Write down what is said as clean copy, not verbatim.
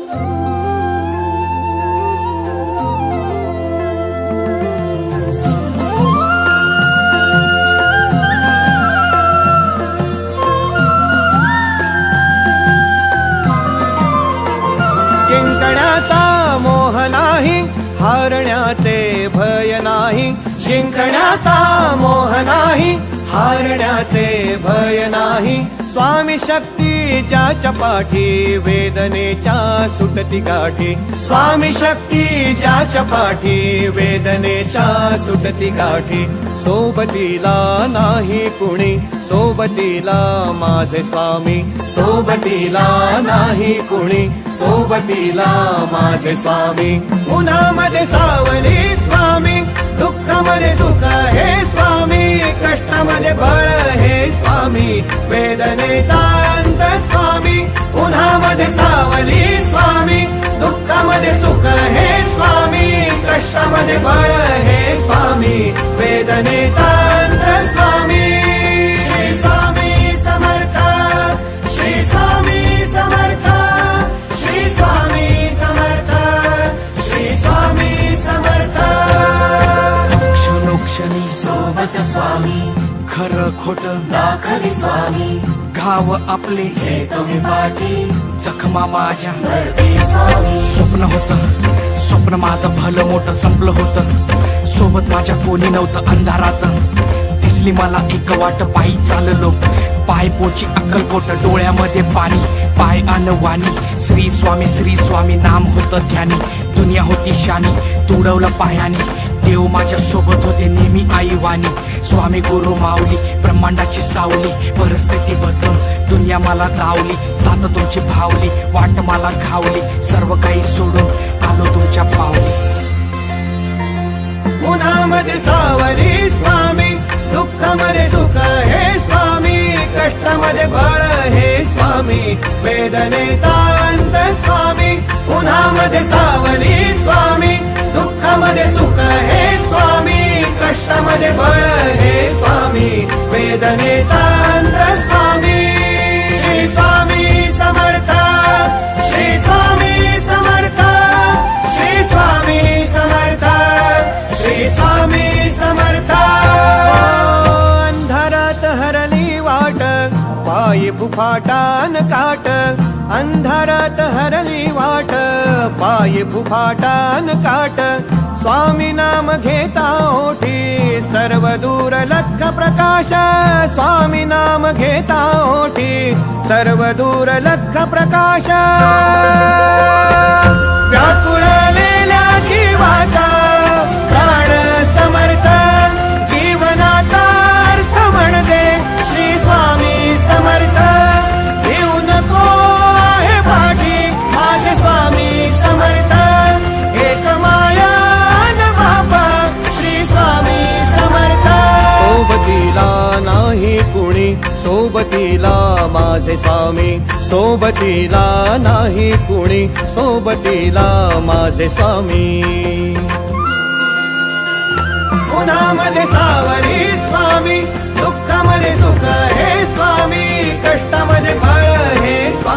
जिंकण्याचा मोह नाही, हारण्याचे भय नाही. जिंकण्याचा मोह नाही, हारण्याचे भय नाही. स्वामी शक्ती ज्याच्या पाठी, वेदनेच्या सुटती गाठी. स्वामी शक्ती ज्याच्या पाठी, वेदनेच्या सुटती गाठी. सोबतीला नाही कुणी, सोबतीला माझे स्वामी. सोबतीला नाही कुणी, सोबतीला माझे स्वामी. उन्हामध्ये सावली स्वामी, दुःखामध्ये सुख हे स्वामी. कष्टामध्ये बळ हे स्वामी, वेदनेचा अंत स्वामी. उन्हामध्ये सावली स्वामी, दुःखामध्ये सुख हे स्वामी. कष्टामध्ये बळ हे स्वामी, वेदनेचा अंत स्वामी. श्री स्वामी समर्थ, श्री स्वामी समर्थ, श्री स्वामी समर्थ, श्री स्वामी समर्थ. क्षणोक्षणी सोबत स्वामी, खरं खोट दाखवी स्वामी. गाव आपले हे तुम्ही पाठी, जखमा माझ्या स्वामी. स्वप्न होतं, स्वप्न माझं भलं मोठं संपलं होतं. सोबत माझ्या कोणी नव्हतं अंधारात. दिसली मला एक वाट, पायी चाललो पाय पोची अक्कलकोट. डोळ्यामध्ये पाणी, पाय अनवाणी. श्री स्वामी नाम होतं ध्यानी. दुनिया होती शानी, तुडवलं पायाने. देव माझ्या सोबत होते नेहमी आईवानी. स्वामी गुरु माऊली, ब्रह्मांडाची सावली. परिस्थिती बदलून दुनिया मला धावली. साथ तुमची भावली, वाट मला घावली. सर्व काही सोडून आलो तुमच्या पावली. उन्हामध्ये सावली स्वामी, दुःखामध्ये सुख हे स्वामी. कष्टामध्ये बळ हे स्वामी, वेदनेचा अंत स्वामी. उन्हामध्ये सावली स्वामी, दुःखामध्ये सुख हे स्वामी. कष्टामध्ये बळ हे स्वामी, वेदनेचा अंत स्वामी. श्री स्वामी समर्थ, श्री स्वामी समर्थ, श्री स्वामी समर्थ, श्री स्वामी समर्थ. अंधारात हरली वाट, पायी फुफाटान काट. अंधारात हरली वाट, पायी फुफाटान काट. स्वामी नाम घेता ओठी, सर्व दूर लख प्रकाश. स्वामी नाम घेता ओठी, सर्व दूर लख प्रकाश. व्याकुळलेल्या जीवाचा प्राण समर्थ, जीवनाचा अर्थ म्हणजे श्री स्वामी समर्थ. घेऊ नको आहे पाठी, माझे स्वामी समर्थ. एक माया न बापा, श्री स्वामी समर्थ. सोबतीला नाही कुणी, सोबतीला माझे स्वामी. सोबतीला नाही कुणी, सोबतीला माझे स्वामी. उन्हामध्ये सावली स्वामी, दुःखामध्ये सुख हे स्वामी. कष्टामध्ये बळ हे स्वामी.